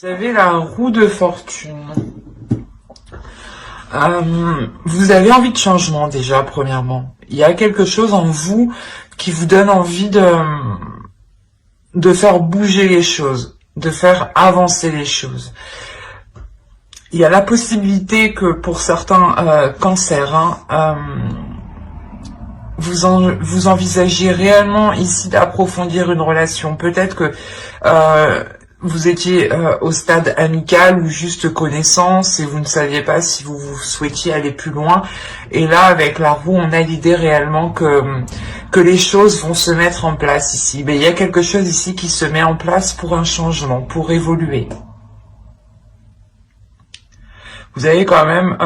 Vous avez la roue de fortune. Vous avez envie de changement déjà, premièrement. Il y a quelque chose en vous qui vous donne envie de faire bouger les choses, de faire avancer les choses. Il y a la possibilité que pour certains cancers, vous envisagez réellement ici d'approfondir une relation. Peut-être que vous étiez au stade amical ou juste connaissance et vous ne saviez pas si vous souhaitiez aller plus loin. Et là, avec la roue, on a l'idée réellement que les choses vont se mettre en place ici. Mais il y a quelque chose ici qui se met en place pour un changement, pour évoluer. Vous avez quand même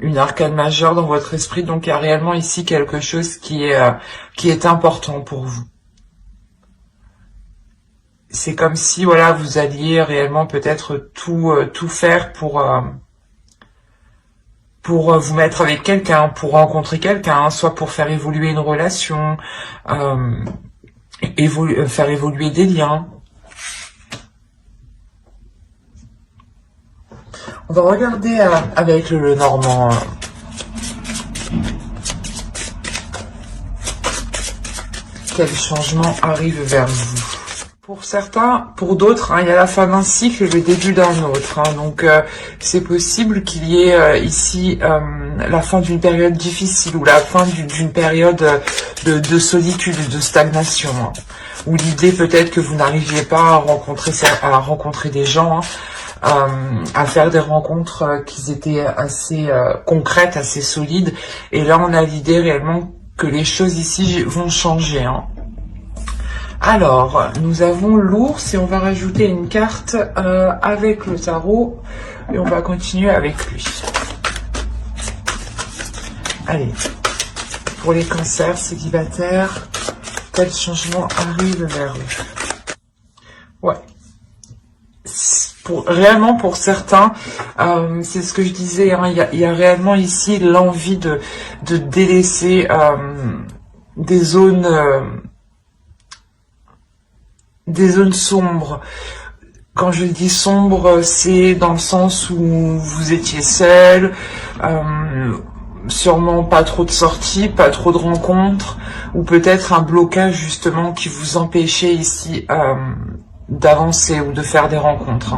une arcane majeure dans votre esprit, donc il y a réellement ici quelque chose qui est important pour vous. C'est comme si voilà vous alliez réellement peut-être tout faire pour vous mettre avec quelqu'un, pour rencontrer quelqu'un, soit pour faire évoluer une relation, faire évoluer des liens. On va regarder avec le Normand. Quel changement arrive vers vous? Pour certains, pour d'autres, il y a la fin d'un cycle et le début d'un autre. Donc, c'est possible qu'il y ait ici la fin d'une période difficile ou la fin d'une période de solitude, de stagnation. Ou l'idée peut-être que vous n'arriviez pas à rencontrer des gens, à faire des rencontres qui étaient assez concrètes, assez solides. Et là, on a l'idée réellement que les choses ici vont changer. Alors, nous avons l'ours et on va rajouter une carte avec le tarot et on va continuer avec lui. Allez, pour les cancers célibataires, quel changement arrive vers eux? Ouais. Réellement pour certains, c'est ce que je disais, il y a réellement ici l'envie de délaisser des zones sombres. Quand je dis sombre, c'est dans le sens où vous étiez seul, sûrement pas trop de sorties, pas trop de rencontres, ou peut-être un blocage justement qui vous empêchait ici d'avancer ou de faire des rencontres.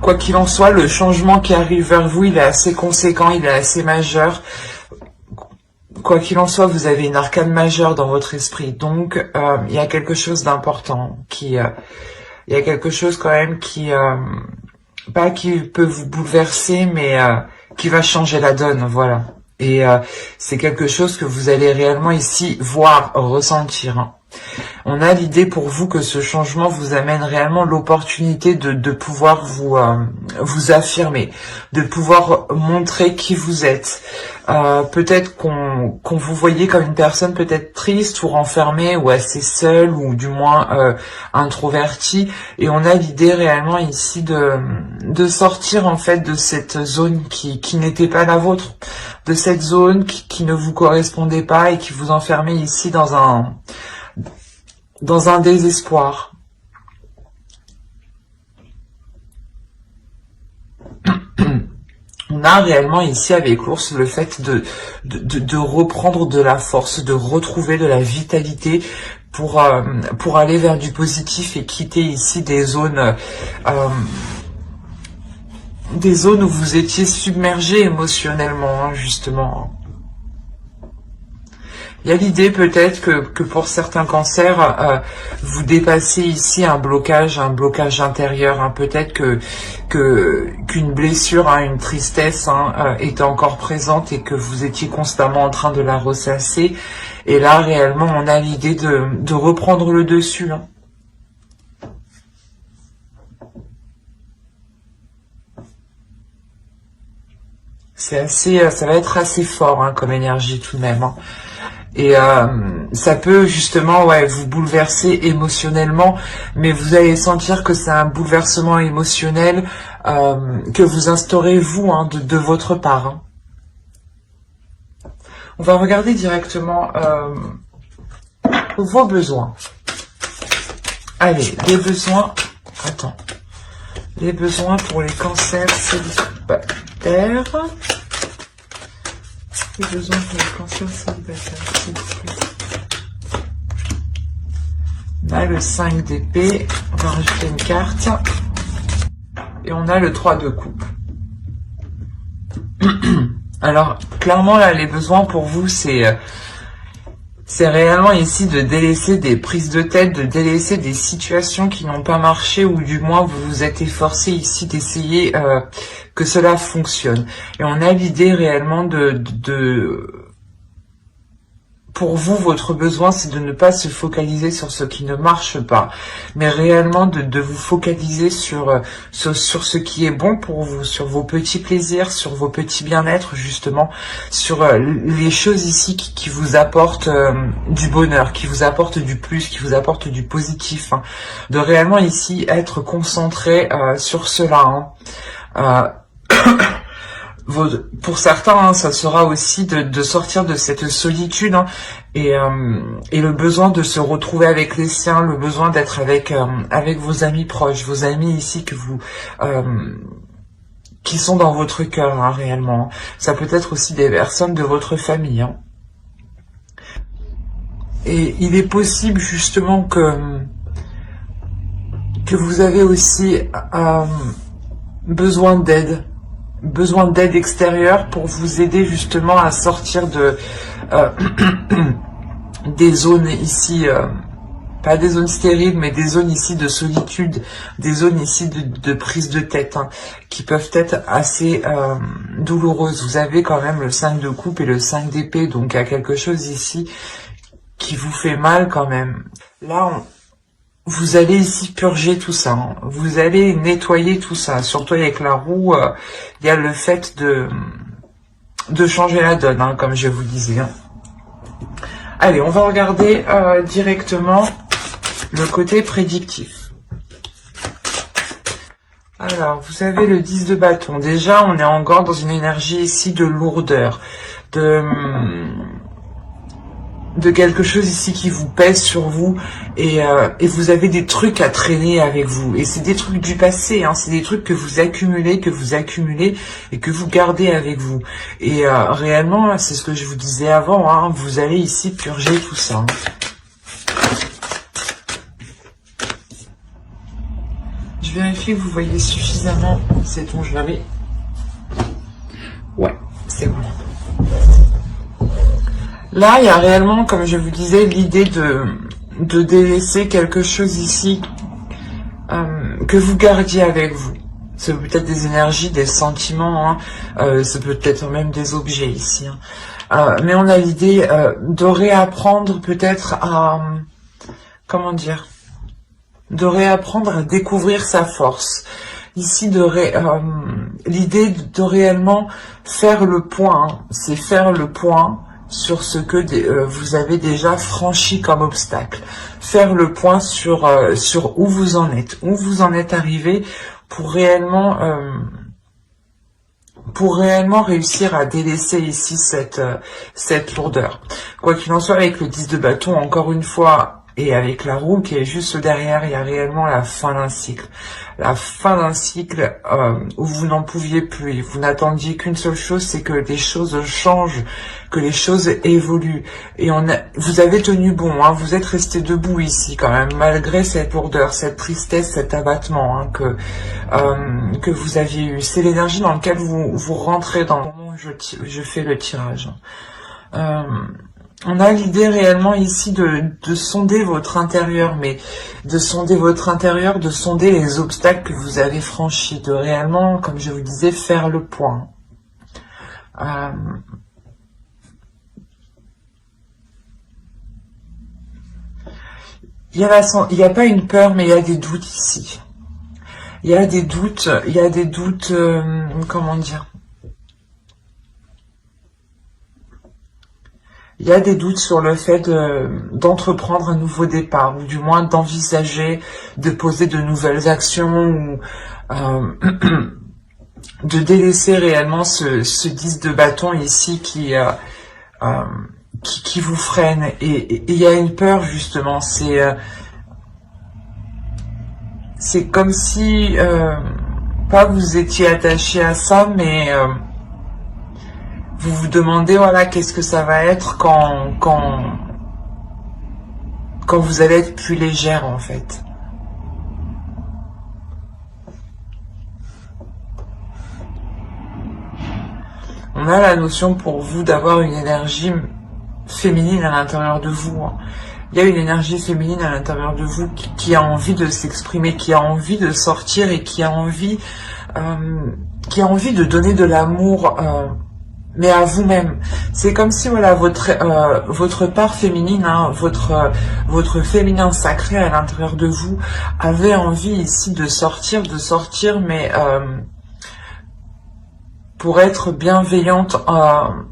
Quoi qu'il en soit, le changement qui arrive vers vous, il est assez conséquent, il est assez majeur. Quoi qu'il en soit, vous avez une arcane majeure dans votre esprit, donc il y a quelque chose d'important, il y a quelque chose quand même pas qui peut vous bouleverser, mais qui va changer la donne, voilà. Et c'est quelque chose que vous allez réellement ici voir, ressentir. On a l'idée pour vous que ce changement vous amène réellement l'opportunité de pouvoir vous affirmer, de pouvoir montrer qui vous êtes. Peut-être qu'on vous voyait comme une personne peut-être triste ou renfermée ou assez seule ou du moins introvertie. Et on a l'idée réellement ici de sortir en fait de cette zone qui n'était pas la vôtre, de cette zone qui ne vous correspondait pas et qui vous enfermait ici dans un désespoir. On a réellement ici avec l'ours le fait de reprendre de la force, de retrouver de la vitalité pour aller vers du positif et quitter ici des zones où vous étiez submergé émotionnellement, justement. Il y a l'idée peut-être que pour certains cancers, vous dépassez ici un blocage intérieur. Peut-être qu'une blessure, une tristesse était encore présente et que vous étiez constamment en train de la ressasser. Et là, réellement, on a l'idée de reprendre le dessus. Ça va être assez fort comme énergie tout de même. Et ça peut justement vous bouleverser émotionnellement, mais vous allez sentir que c'est un bouleversement émotionnel que vous instaurez vous de votre part. On va regarder directement vos besoins. Allez, les besoins attends. Les besoins pour les cancers célibataires. Les besoins pour les cancers célibataires, s'il vous plaît. On a le 5 d'épée. On va rajouter une carte. Et on a le 3 de coupe. Alors, clairement, là, les besoins pour vous, c'est réellement ici de délaisser des prises de tête, de délaisser des situations qui n'ont pas marché, ou du moins vous vous êtes efforcé ici d'essayer que cela fonctionne. Et on a l'idée réellement pour vous, votre besoin, c'est de ne pas se focaliser sur ce qui ne marche pas, mais réellement de vous focaliser sur ce qui est bon pour vous, sur vos petits plaisirs, sur vos petits bien-être, justement, sur les choses ici qui vous apportent du bonheur, qui vous apportent du plus, qui vous apportent du positif, hein. De réellement ici être concentré sur cela, hein. Pour certains, hein, ça sera aussi de sortir de cette solitude, hein, et le besoin de se retrouver avec les siens, le besoin d'être avec vos amis proches, vos amis ici que vous qui sont dans votre cœur, hein, réellement. Ça peut être aussi des personnes de votre famille, hein. Et il est possible justement que vous avez aussi besoin d'aide extérieure pour vous aider justement à sortir de des zones ici, pas des zones stériles, mais des zones ici de solitude, des zones ici de prise de tête, hein, qui peuvent être assez douloureuses. Vous avez quand même le 5 de coupe et le 5 d'épée, donc il y a quelque chose ici qui vous fait mal quand même. Là, vous allez ici purger tout ça, hein. Vous allez nettoyer tout ça, surtout avec la roue, il y a le fait de changer la donne, hein, comme je vous disais, hein. Allez, on va regarder directement le côté prédictif. Alors, vous avez le 10 de bâton. Déjà, on est encore dans une énergie ici de lourdeur, de quelque chose ici qui vous pèse sur vous, et vous avez des trucs à traîner avec vous, et c'est des trucs du passé, hein, c'est des trucs que vous accumulez et que vous gardez avec vous, et réellement, c'est ce que je vous disais avant, hein, vous allez ici purger tout ça, hein. Je vérifie que vous voyez suffisamment, sait-on jamais. Ouais, c'est bon. Là, il y a réellement, comme je vous disais, l'idée de délaisser quelque chose ici que vous gardiez avec vous. C'est peut-être des énergies, des sentiments, hein, c'est peut-être même des objets ici, hein. Mais on a l'idée de réapprendre peut-être à... comment dire, de réapprendre à découvrir sa force. Ici, l'idée de réellement faire le point, hein, c'est faire le point sur ce que vous avez déjà franchi comme obstacle. Faire le point sur où vous en êtes arrivé pour réellement réussir à délaisser ici cette lourdeur. Quoi qu'il en soit, avec le 10 de bâton, encore une fois, et avec la roue qui est juste derrière, il y a réellement la fin d'un cycle. La fin d'un cycle où vous n'en pouviez plus. Vous n'attendiez qu'une seule chose, c'est que les choses changent, que les choses évoluent. Et vous avez tenu bon, hein, vous êtes resté debout ici quand même, malgré cette lourdeur, cette tristesse, cet abattement, hein, que vous aviez eu. C'est l'énergie dans laquelle vous rentrez dans le moment où je fais le tirage. On a l'idée réellement ici de sonder votre intérieur, mais de sonder votre intérieur, de sonder les obstacles que vous avez franchis, de réellement, comme je vous disais, faire le point. Il y a pas une peur, mais il y a des doutes ici. Il y a des doutes, comment dire ? Il y a des doutes sur le fait d'entreprendre un nouveau départ, ou du moins d'envisager de poser de nouvelles actions, ou de délaisser réellement ce 10 de bâton ici qui vous freine. Et il y a une peur justement, c'est c'est comme si, pas vous étiez attaché à ça, mais vous vous demandez, voilà, qu'est-ce que ça va être quand vous allez être plus légère, en fait. On a la notion pour vous d'avoir une énergie féminine à l'intérieur de vous. Il y a une énergie féminine à l'intérieur de vous qui a envie de s'exprimer, qui a envie de sortir et qui a envie de donner de l'amour, mais à vous-même. C'est comme si, voilà, votre part féminine, hein, votre féminin sacré à l'intérieur de vous avait envie ici de sortir, mais pour être bienveillante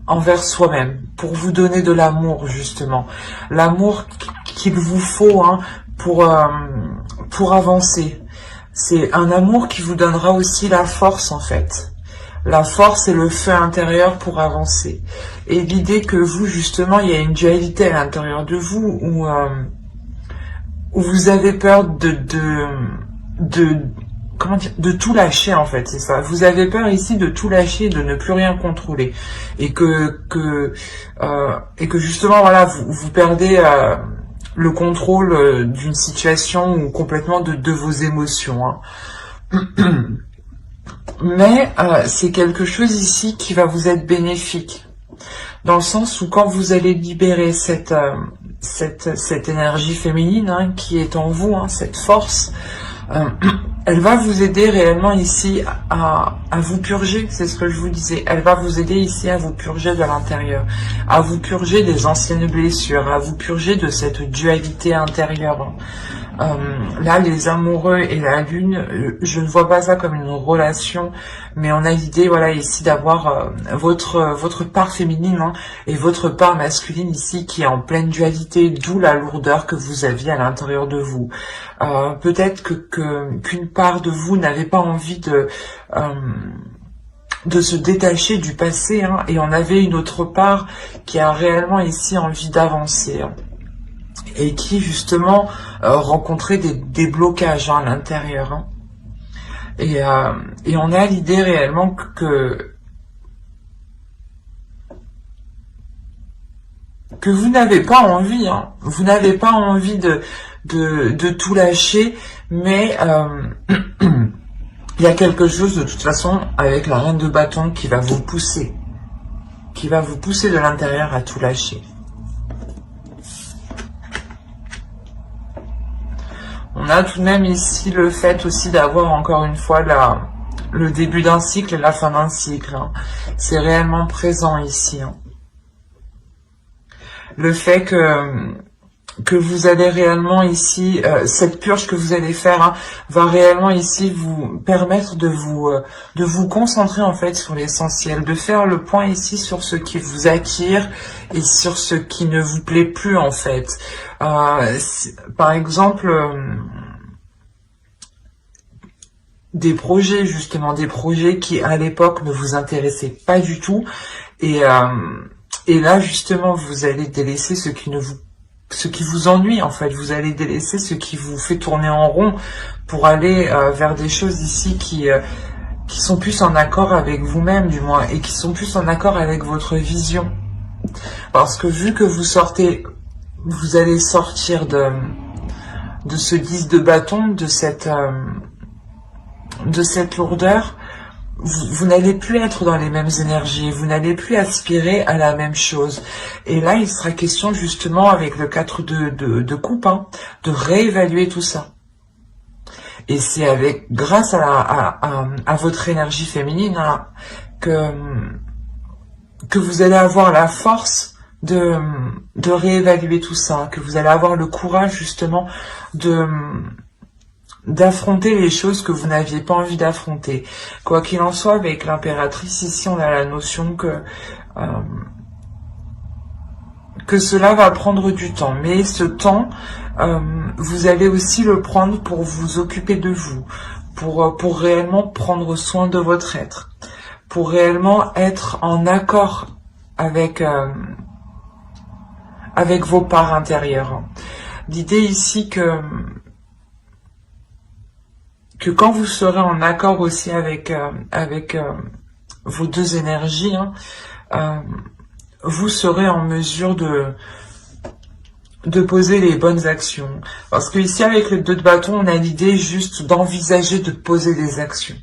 envers soi-même, pour vous donner de l'amour, justement. L'amour qu'il vous faut, hein, pour avancer. C'est un amour qui vous donnera aussi la force, en fait. La force et le feu intérieur pour avancer. Et l'idée que vous, justement, il y a une dualité à l'intérieur de vous où vous avez peur comment dire, de tout lâcher, en fait, c'est ça. Vous avez peur ici de tout lâcher, de ne plus rien contrôler, et que justement, voilà, vous perdez le contrôle d'une situation ou complètement de vos émotions, hein. Mais c'est quelque chose ici qui va vous être bénéfique, dans le sens où quand vous allez libérer cette énergie féminine, hein, qui est en vous, hein, cette force, elle va vous aider réellement ici à vous purger, c'est ce que je vous disais. Elle va vous aider ici à vous purger de l'intérieur, à vous purger des anciennes blessures, à vous purger de cette dualité intérieure. Là, les amoureux et la lune, je ne vois pas ça comme une relation, mais on a l'idée, voilà, ici d'avoir votre part féminine, hein, et votre part masculine ici qui est en pleine dualité, d'où la lourdeur que vous aviez à l'intérieur de vous. Peut-être qu'une part de vous n'avait pas envie de se détacher du passé, hein, et on avait une autre part qui a réellement ici envie d'avancer, hein, et qui justement rencontrait des blocages, hein, à l'intérieur, hein. Et on a l'idée réellement que vous n'avez pas envie, hein, vous n'avez pas envie de tout lâcher, mais il y a quelque chose de toute façon avec la reine de bâton qui va vous pousser de l'intérieur à tout lâcher. On a tout de même ici le fait aussi d'avoir encore une fois le début d'un cycle et la fin d'un cycle, hein. C'est réellement présent ici, hein. Le fait que vous allez réellement ici, cette purge que vous allez faire, hein, va réellement ici vous permettre de vous concentrer en fait sur l'essentiel, de faire le point ici sur ce qui vous attire et sur ce qui ne vous plaît plus en fait. Par exemple, des projets justement, des projets qui à l'époque ne vous intéressaient pas du tout, et là justement vous allez délaisser ce qui vous ennuie en fait, vous allez délaisser ce qui vous fait tourner en rond pour aller vers des choses ici qui sont plus en accord avec vous-même du moins, et qui sont plus en accord avec votre vision. Parce que vu que vous allez sortir de ce 10 de bâton, de cette lourdeur, vous n'allez plus être dans les mêmes énergies, vous n'allez plus aspirer à la même chose. Et là, il sera question justement avec le 4 de coupe, hein, de réévaluer tout ça. Et c'est grâce à votre énergie féminine, hein, que vous allez avoir la force de réévaluer tout ça, que vous allez avoir le courage justement d'affronter les choses que vous n'aviez pas envie d'affronter. Quoi qu'il en soit, avec l'impératrice, ici on a la notion que cela va prendre du temps. Mais ce temps, vous allez aussi le prendre pour vous occuper de vous, pour réellement prendre soin de votre être, pour réellement être en accord avec vos parts intérieures. L'idée ici que quand vous serez en accord aussi avec vos deux énergies, hein, vous serez en mesure de poser les bonnes actions. Parce que ici, avec le 2 de bâton, on a l'idée juste d'envisager de poser des actions.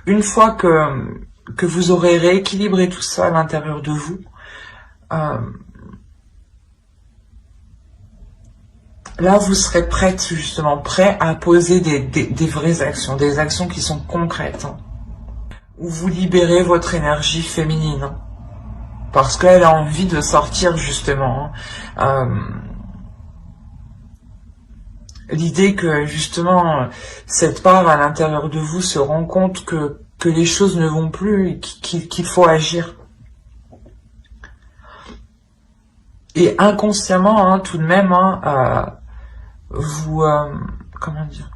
Une fois que vous aurez rééquilibré tout ça à l'intérieur de vous, là, vous serez prête, justement, prêt à poser des vraies actions, des actions qui sont concrètes, hein, où vous libérez votre énergie féminine, hein, parce qu'elle a envie de sortir, justement. Hein. L'idée que, justement, cette part à l'intérieur de vous se rend compte que les choses ne vont plus et qu'il faut agir. Et inconsciemment, hein, tout de même, hein, vous, comment dire,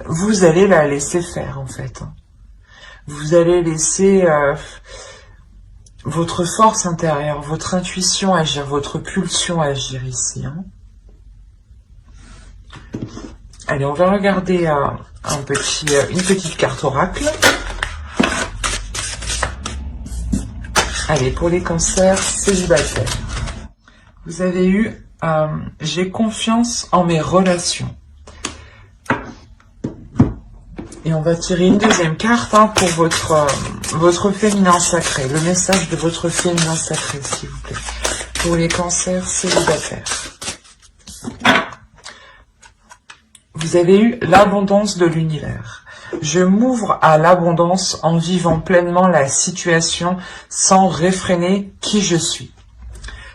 vous allez la laisser faire, en fait. Vous allez laisser votre force intérieure, votre intuition agir, votre pulsion agir ici. Hein. Allez, on va regarder une petite carte oracle. Allez, pour les cancers célibataires. Vous avez eu j'ai confiance en mes relations. Et on va tirer une deuxième carte, hein, pour votre féminin sacré. Le message de votre féminin sacré, s'il vous plaît. Pour les cancers célibataires. Vous avez eu l'abondance de l'univers. Je m'ouvre à l'abondance en vivant pleinement la situation sans réfréner qui je suis.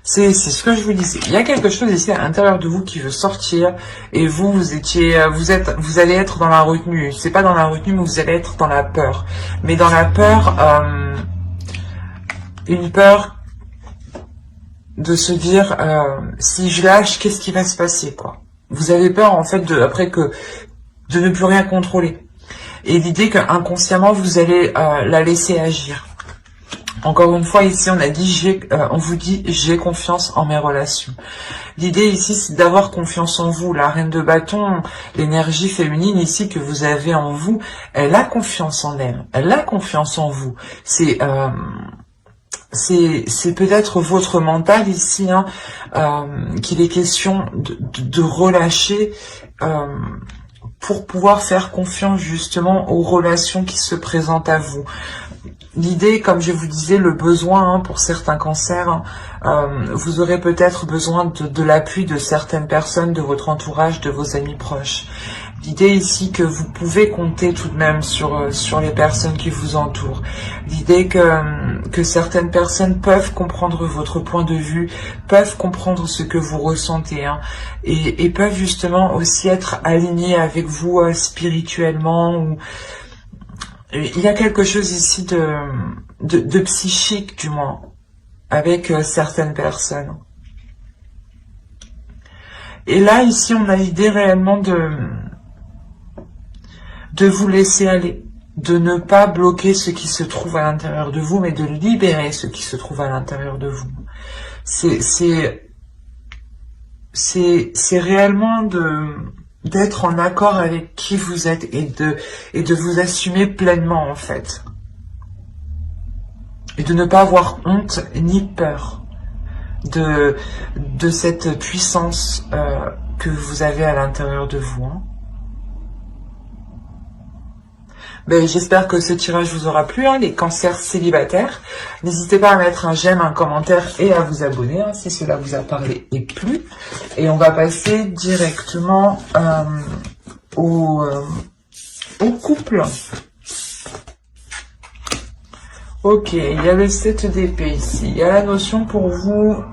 C'est ce que je vous disais. Il y a quelque chose ici à l'intérieur de vous qui veut sortir et vous allez être dans la retenue. C'est pas dans la retenue, mais vous allez être dans la peur. Mais dans la peur, une peur de se dire si je lâche, qu'est-ce qui va se passer, quoi. Vous avez peur en fait de ne plus rien contrôler. Et l'idée qu'inconsciemment vous allez la laisser agir. Encore une fois, ici, on vous dit, j'ai confiance en mes relations. L'idée ici, c'est d'avoir confiance en vous. La reine de bâton, l'énergie féminine ici que vous avez en vous, elle a confiance en elle. Elle a confiance en vous. C'est peut-être votre mental ici, hein, qu'il est question de relâcher pour pouvoir faire confiance justement aux relations qui se présentent à vous. L'idée, comme je vous disais, le besoin, hein, pour certains cancers, vous aurez peut-être besoin de l'appui de certaines personnes, de votre entourage, de vos amis proches. L'idée ici que vous pouvez compter tout de même sur les personnes qui vous entourent. L'idée que certaines personnes peuvent comprendre votre point de vue, peuvent comprendre ce que vous ressentez, hein, et peuvent justement aussi être alignées avec vous spirituellement ou... Il y a quelque chose ici de psychique, du moins, avec certaines personnes. Et là, ici, on a l'idée réellement de vous laisser aller, de ne pas bloquer ce qui se trouve à l'intérieur de vous, mais de libérer ce qui se trouve à l'intérieur de vous. C'est réellement d'être en accord avec qui vous êtes et de vous assumer pleinement, en fait. Et de ne pas avoir honte ni peur de cette puissance que vous avez à l'intérieur de vous. Hein. Ben, j'espère que ce tirage vous aura plu, hein, les cancers célibataires. N'hésitez pas à mettre un j'aime, un commentaire et à vous abonner, hein, si cela vous a parlé et plu. Et on va passer directement au couple. Ok, il y a le 7 d'épée ici. Il y a la notion pour vous...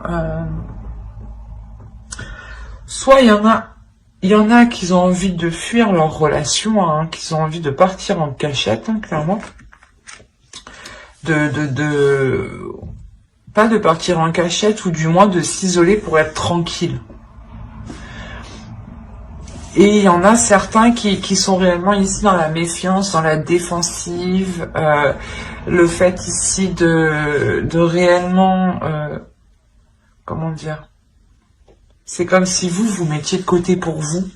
soit il y en a qui ont envie de fuir leur relation, hein, qui ont envie de partir en cachette, hein, clairement. Pas de partir en cachette, ou du moins de s'isoler pour être tranquille. Et il y en a certains qui sont réellement ici dans la méfiance, dans la défensive, le fait ici de réellement... comment dire ? C'est comme si vous mettiez de côté pour vous,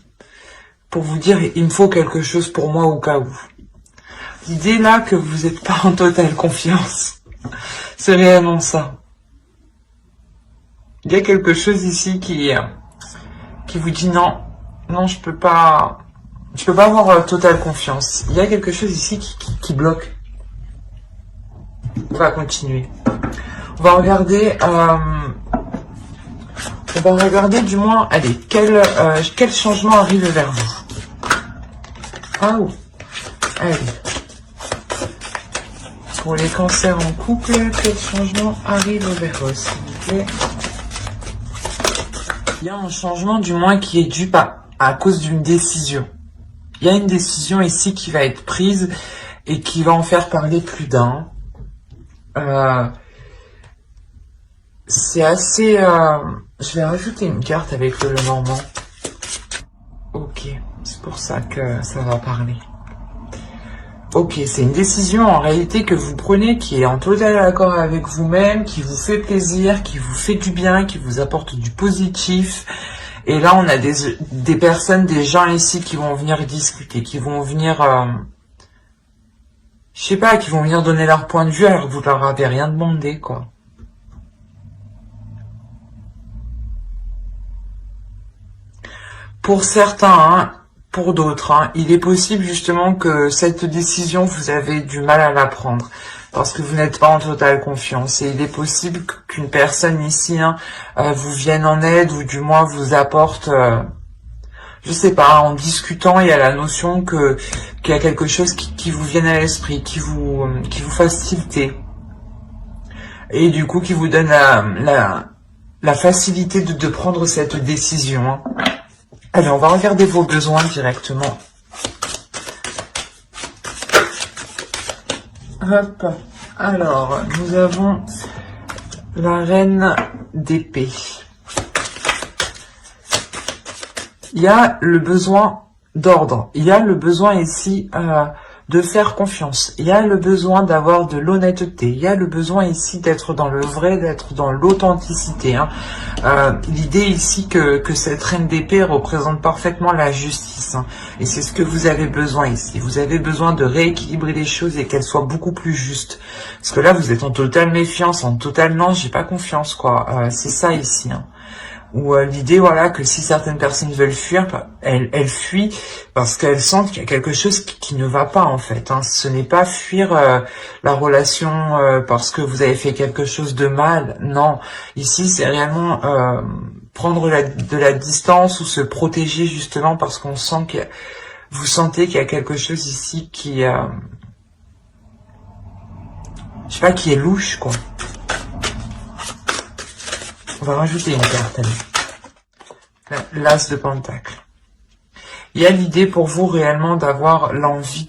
pour vous dire il me faut quelque chose pour moi au cas où. L'idée là que vous n'êtes pas en totale confiance, c'est réellement ça. Il y a quelque chose ici qui vous dit non, je peux pas avoir totale confiance. Il y a quelque chose ici qui bloque. On va continuer. On va regarder du moins, allez, quel changement arrive vers vous. Oh, allez. Pour les cancers en couple, quel changement arrive vers eux, s'il vous plaît. Il y a un changement du moins qui est dû à cause d'une décision. Il y a une décision ici qui va être prise et qui va en faire parler plus d'un. C'est assez... je vais rajouter une carte avec le Normand. Ok, c'est pour ça que ça va parler. Ok, c'est une décision en réalité que vous prenez qui est en total accord avec vous-même, qui vous fait plaisir, qui vous fait du bien, qui vous apporte du positif. Et là, on a des personnes, des gens ici qui vont venir discuter, qui vont venir... je sais pas, qui vont venir donner leur point de vue alors que vous leur avez rien demandé, quoi. Pour certains, pour d'autres, il est possible justement que cette décision, vous avez du mal à la prendre parce que vous n'êtes pas en totale confiance. Et il est possible qu'une personne ici vous vienne en aide ou du moins vous apporte, je sais pas, en discutant, il y a la notion qu'il y a quelque chose qui vous vienne à l'esprit, qui vous fasse tilter. Et du coup, qui vous donne la facilité de prendre cette décision. Allez, on va regarder vos besoins directement. Hop. Alors, nous avons la reine d'épée. Il y a le besoin d'ordre. Il y a le besoin ici de faire confiance. Il y a le besoin d'avoir de l'honnêteté. Il y a le besoin ici d'être dans le vrai, d'être dans l'authenticité. L'idée ici que cette reine d'épée représente parfaitement la justice. Et c'est ce que vous avez besoin ici. Vous avez besoin de rééquilibrer les choses et qu'elles soient beaucoup plus justes. Parce que là, vous êtes en totale méfiance, en total non, j'ai pas confiance, quoi. C'est ça ici. Ou l'idée, voilà, que si certaines personnes veulent fuir, elles fuient parce qu'elles sentent qu'il y a quelque chose qui ne va pas, en fait. Ce n'est pas fuir la relation parce que vous avez fait quelque chose de mal. Non, ici, c'est réellement prendre de la distance ou se protéger, justement, parce qu'on sent que vous sentez qu'il y a quelque chose ici qui... je sais pas, qui est louche, quoi. On va rajouter une carte, allez. L'As de Pentacle. Il y a l'idée pour vous réellement d'avoir l'envie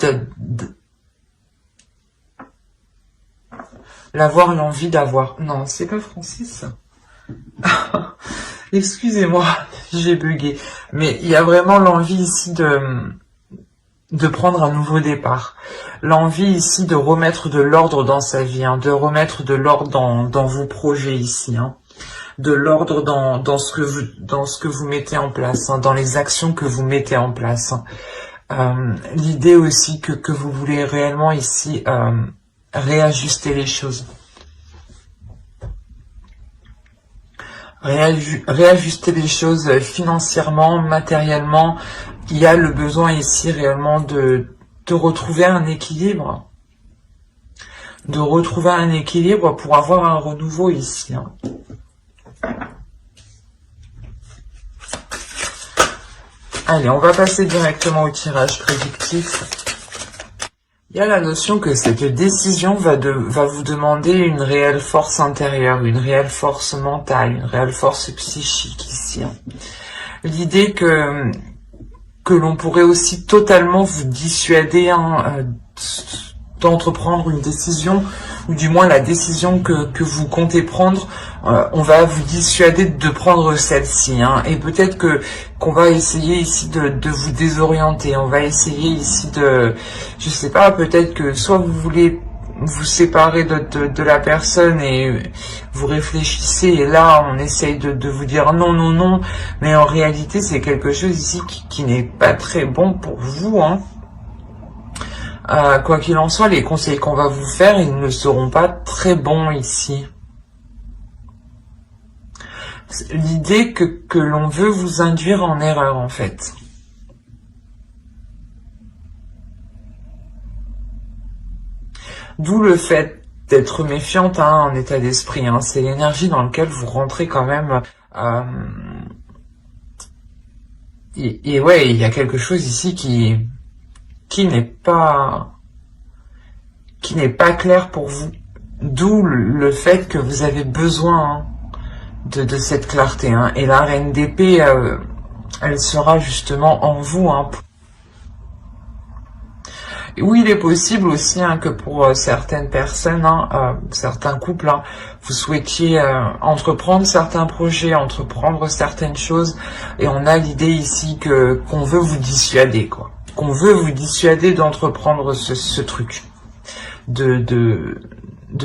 d'avoir... Non, c'est pas Francis. Excusez-moi, j'ai bugué. Mais il y a vraiment l'envie ici de prendre un nouveau départ. L'envie ici de remettre de l'ordre dans sa vie, de remettre de l'ordre dans vos projets ici, de l'ordre dans ce que vous mettez en place, dans les actions que vous mettez en place. L'idée aussi que vous voulez réellement ici réajuster les choses. Réajuster les choses financièrement, matériellement. Il y a le besoin ici réellement de retrouver un équilibre. De retrouver un équilibre pour avoir un renouveau ici. Allez, on va passer directement au tirage prédictif. Il y a la notion que cette décision va vous demander une réelle force intérieure, une réelle force mentale, une réelle force psychique ici. L'idée que l'on pourrait aussi totalement vous dissuader d'entreprendre une décision, ou du moins la décision que vous comptez prendre, on va vous dissuader de prendre celle-ci, et peut-être qu'on va essayer ici de vous désorienter, on va essayer ici je sais pas, peut-être que soit vous voulez vous séparez de la personne et vous réfléchissez, et là on essaye de vous dire non, non, non, mais en réalité c'est quelque chose ici qui n'est pas très bon pour vous, hein. Quoi qu'il en soit, les conseils qu'on va vous faire, ils ne seront pas très bons ici. L'idée que l'on veut vous induire en erreur, en fait. D'où le fait d'être méfiante, hein, en état d'esprit. Hein. C'est l'énergie dans laquelle vous rentrez quand même. Et ouais, il y a quelque chose ici qui n'est pas clair pour vous. D'où le fait que vous avez besoin, hein, de cette clarté. Hein. Et la reine d'épée, elle sera justement en vous, hein. Oui, il est possible aussi, hein, que pour certaines personnes, hein, certains couples, hein, vous souhaitiez entreprendre certains projets, entreprendre certaines choses, et on a l'idée ici qu'on veut vous dissuader, quoi. Qu'on veut vous dissuader d'entreprendre ce truc, de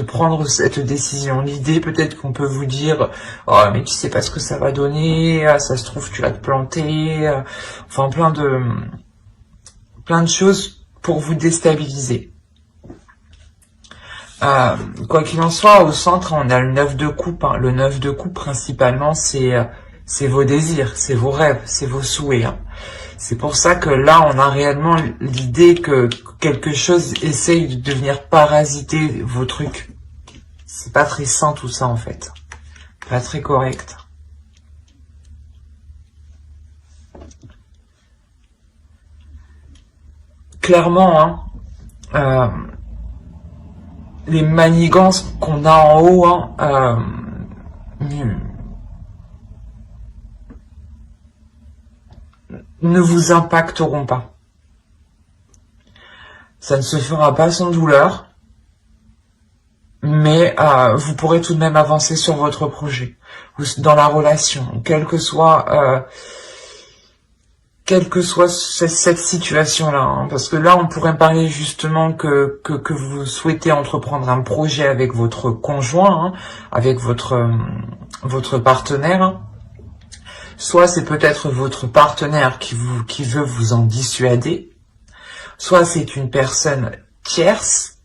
prendre cette décision. L'idée, peut-être qu'on peut vous dire, oh mais tu sais pas ce que ça va donner, ça se trouve tu vas te planter, enfin plein de choses pour vous déstabiliser. Quoi qu'il en soit, au centre, on a le 9 de coupe. Hein. Le 9 de coupe, principalement, c'est vos désirs, c'est vos rêves, c'est vos souhaits. Hein. C'est pour ça que là, on a réellement l'idée que quelque chose essaye de venir parasiter vos trucs. C'est pas très sain tout ça, en fait. Pas très correct. Clairement, hein, les manigances qu'on a en haut, hein, ne vous impacteront pas. Ça ne se fera pas sans douleur, mais vous pourrez tout de même avancer sur votre projet, dans la relation, quelle que soit cette situation-là, hein, parce que là, on pourrait parler justement que vous souhaitez entreprendre un projet avec votre conjoint, hein, avec votre partenaire, hein. Soit c'est peut-être votre partenaire qui veut vous en dissuader, soit c'est une personne tierce,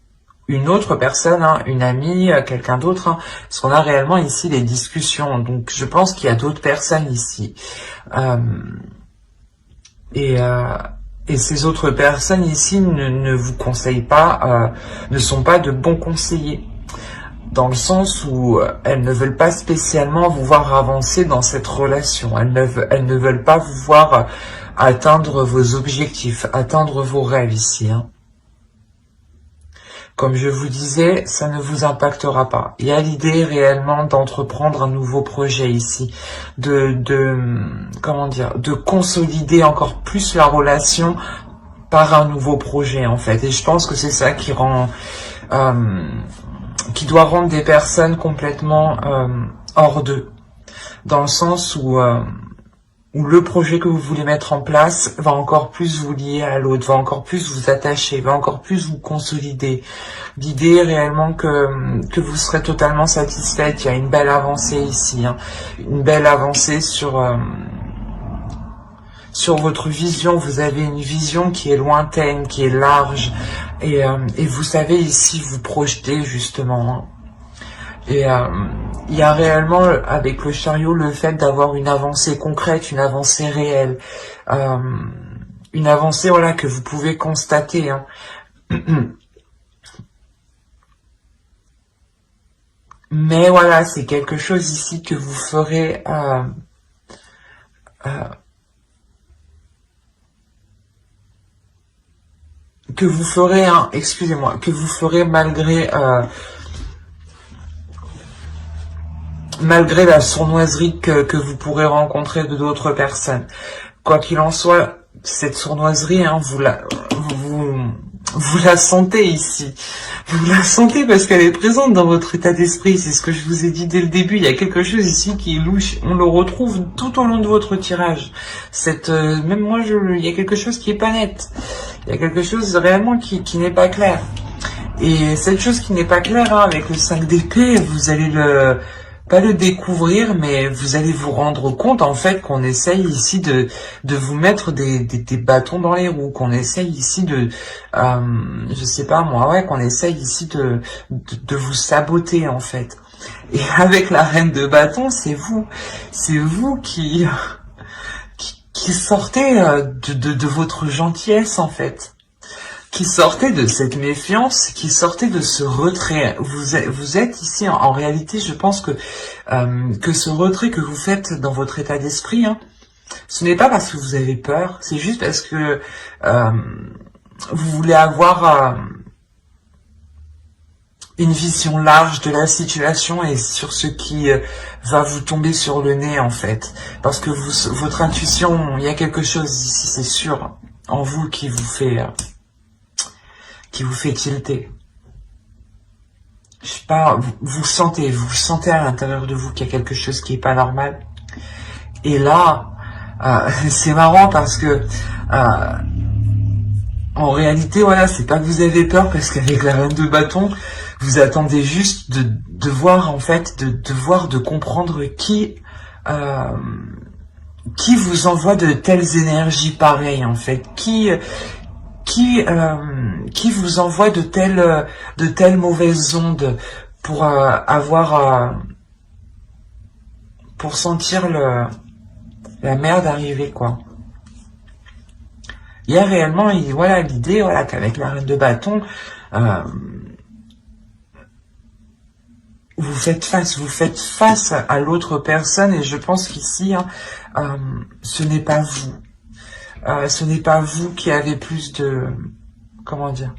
une autre personne, hein, une amie, quelqu'un d'autre, hein, parce qu'on a réellement ici les discussions, donc je pense qu'il y a d'autres personnes ici. Et ces autres personnes ici ne vous conseillent pas, ne sont pas de bons conseillers, dans le sens où elles ne veulent pas spécialement vous voir avancer dans cette relation. Elles ne veulent pas vous voir atteindre vos objectifs, atteindre vos rêves ici. Hein. Comme je vous disais, ça ne vous impactera pas. Il y a l'idée réellement d'entreprendre un nouveau projet ici, comment dire, de consolider encore plus la relation par un nouveau projet en fait. Et je pense que c'est ça qui rend, qui doit rendre des personnes complètement hors d'eux, dans le sens où le projet que vous voulez mettre en place va encore plus vous lier à l'autre, va encore plus vous attacher, va encore plus vous consolider. L'idée est réellement que vous serez totalement satisfaite. Il y a une belle avancée ici, hein, une belle avancée sur votre vision. Vous avez une vision qui est lointaine, qui est large, et vous savez ici vous projeter justement. Hein. Et il y a réellement avec le chariot le fait d'avoir une avancée concrète, une avancée réelle, une avancée voilà que vous pouvez constater. Hein. Mais voilà, c'est quelque chose ici que vous ferez hein, excusez-moi, que vous ferez malgré la sournoiserie que vous pourrez rencontrer de d'autres personnes. Quoi qu'il en soit, cette sournoiserie, hein, vous la sentez ici. Vous la sentez parce qu'elle est présente dans votre état d'esprit. C'est ce que je vous ai dit dès le début. Il y a quelque chose ici qui est louche. On le retrouve tout au long de votre tirage. Même moi, il y a quelque chose qui est pas net. Il y a quelque chose réellement qui n'est pas clair. Et cette chose qui n'est pas claire, hein, avec le 5 d'épée, vous allez pas le découvrir, mais vous allez vous rendre compte, en fait, qu'on essaye ici de vous mettre des bâtons dans les roues, qu'on essaye ici je sais pas moi, ouais, qu'on essaye ici de vous saboter, en fait. Et avec la reine de bâton, c'est vous qui sortez de votre gentillesse, en fait. Qui sortez de cette méfiance, qui sortez de ce retrait. Vous êtes ici, en réalité, je pense que ce retrait que vous faites dans votre état d'esprit, hein, ce n'est pas parce que vous avez peur, c'est juste parce que vous voulez avoir une vision large de la situation et sur ce qui va vous tomber sur le nez, en fait. Parce que votre intuition, il y a quelque chose ici, c'est sûr, en vous qui vous fait tilter. Je sais pas, vous sentez à l'intérieur de vous qu'il y a quelque chose qui est pas normal. Et là, c'est marrant parce que en réalité, voilà, c'est pas que vous avez peur, parce qu'avec la reine de bâton, vous attendez juste de voir, en fait, de comprendre qui vous envoie de telles énergies pareilles, en fait, qui vous envoie de telles mauvaises ondes pour pour sentir la merde arriver, quoi. Il y a réellement, voilà, l'idée, voilà, qu'avec la reine de bâton, vous faites face à l'autre personne, et je pense qu'ici, hein, ce n'est pas vous. Ce n'est pas vous qui avez plus de, comment dire,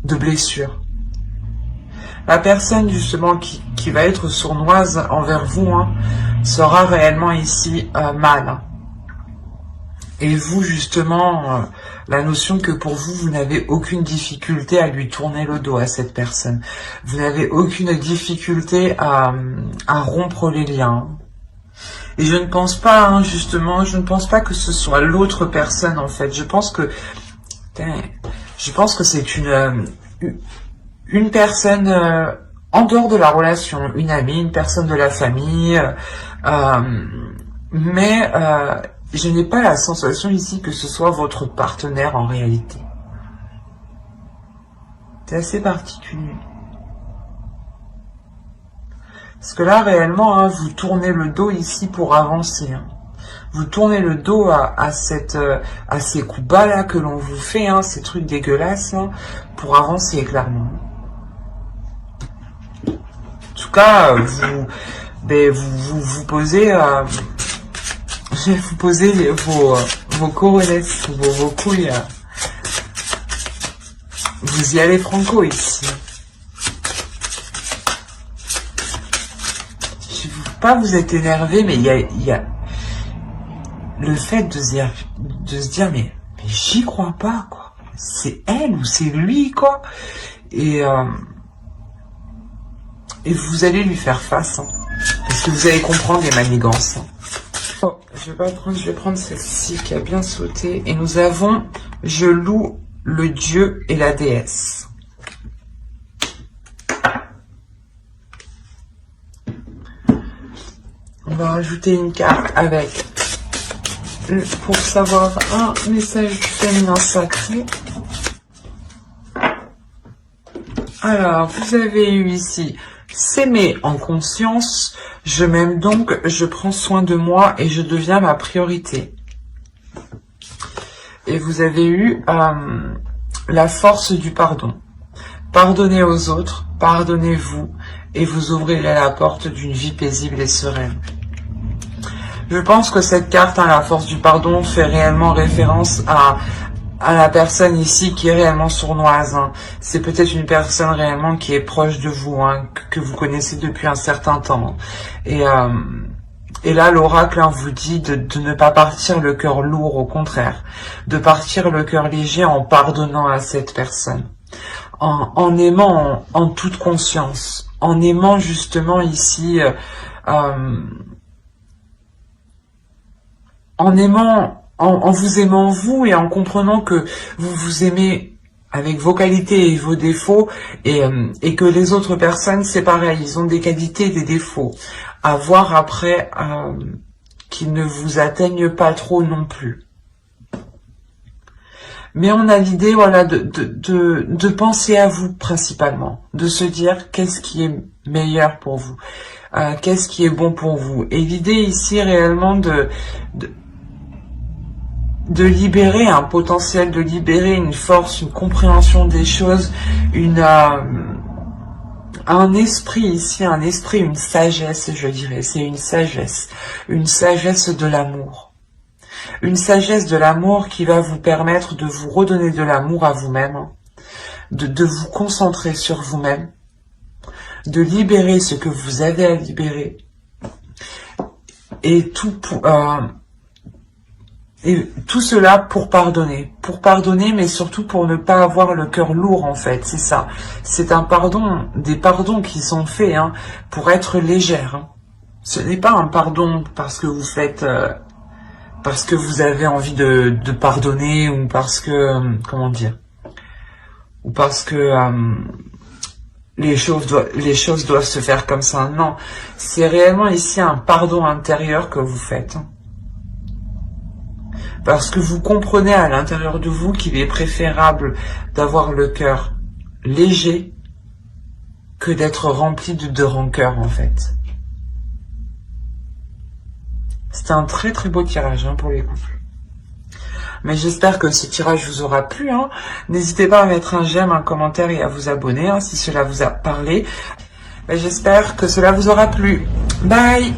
de blessures. La personne, justement, qui va être sournoise envers vous, hein, sera réellement ici mal. Hein. Et vous, justement, la notion que pour vous, vous n'avez aucune difficulté à lui tourner le dos à cette personne. Vous n'avez aucune difficulté à rompre les liens. Et je ne pense pas, hein, justement, je ne pense pas que ce soit l'autre personne, en fait. Je pense que c'est une personne en dehors de la relation, une amie, une personne de la famille, mais je n'ai pas la sensation ici que ce soit votre partenaire en réalité. C'est assez particulier. Parce que là, réellement, hein, vous tournez le dos ici pour avancer. Hein. Vous tournez le dos à ces coups bas là que l'on vous fait, hein, ces trucs dégueulasses, hein, pour avancer, clairement. En tout cas, vous posez, je vais vous poser vos coronesses, vos couilles. Vous y allez franco ici. Pas vous êtes énervé, mais il y a le fait de se dire mais j'y crois pas, quoi. C'est elle ou c'est lui, quoi. Et vous allez lui faire face, hein, parce que vous allez comprendre les manigances. Hein. Oh, je vais prendre celle-ci qui a bien sauté. Et nous avons je loue le dieu et la déesse. On va rajouter une carte avec, pour savoir, un message du féminin sacré. Alors, vous avez eu ici, s'aimer en conscience, je m'aime donc, je prends soin de moi et je deviens ma priorité. Et vous avez eu la force du pardon. Pardonnez aux autres, pardonnez-vous, et vous ouvrirez la porte d'une vie paisible et sereine. Je pense que cette carte, hein, la force du pardon, fait réellement référence à la personne ici qui est réellement sournoise. Hein. C'est peut-être une personne réellement qui est proche de vous, hein, que vous connaissez depuis un certain temps. Et là, l'oracle, hein, vous dit de ne pas partir le cœur lourd, au contraire. De partir le cœur léger en pardonnant à cette personne. En aimant en toute conscience. En aimant justement ici... en vous aimant vous et en comprenant que vous vous aimez avec vos qualités et vos défauts, et que les autres personnes, c'est pareil, ils ont des qualités et des défauts. À voir après qu'ils ne vous atteignent pas trop non plus. Mais on a l'idée, voilà, de penser à vous principalement, de se dire qu'est-ce qui est meilleur pour vous, qu'est-ce qui est bon pour vous. Et l'idée ici réellement de libérer un potentiel, de libérer une force, une compréhension des choses, un esprit ici, une sagesse, je dirais, c'est une sagesse de l'amour. Une sagesse de l'amour qui va vous permettre de vous redonner de l'amour à vous-même, de vous concentrer sur vous-même, de libérer ce que vous avez à libérer, et tout cela pour pardonner, mais surtout pour ne pas avoir le cœur lourd en fait, c'est ça. C'est un pardon, des pardons qui sont faits pour être légère. Ce n'est pas un pardon parce que vous faites... parce que vous avez envie de pardonner, ou parce que, comment dire, ou parce que les choses doivent se faire comme ça. Non, c'est réellement ici un pardon intérieur que vous faites. Parce que vous comprenez à l'intérieur de vous qu'il est préférable d'avoir le cœur léger que d'être rempli de rancœur en fait. C'est un très très beau tirage pour les couples. Mais j'espère que ce tirage vous aura plu. N'hésitez pas à mettre un j'aime, un commentaire et à vous abonner si cela vous a parlé. J'espère que cela vous aura plu. Bye!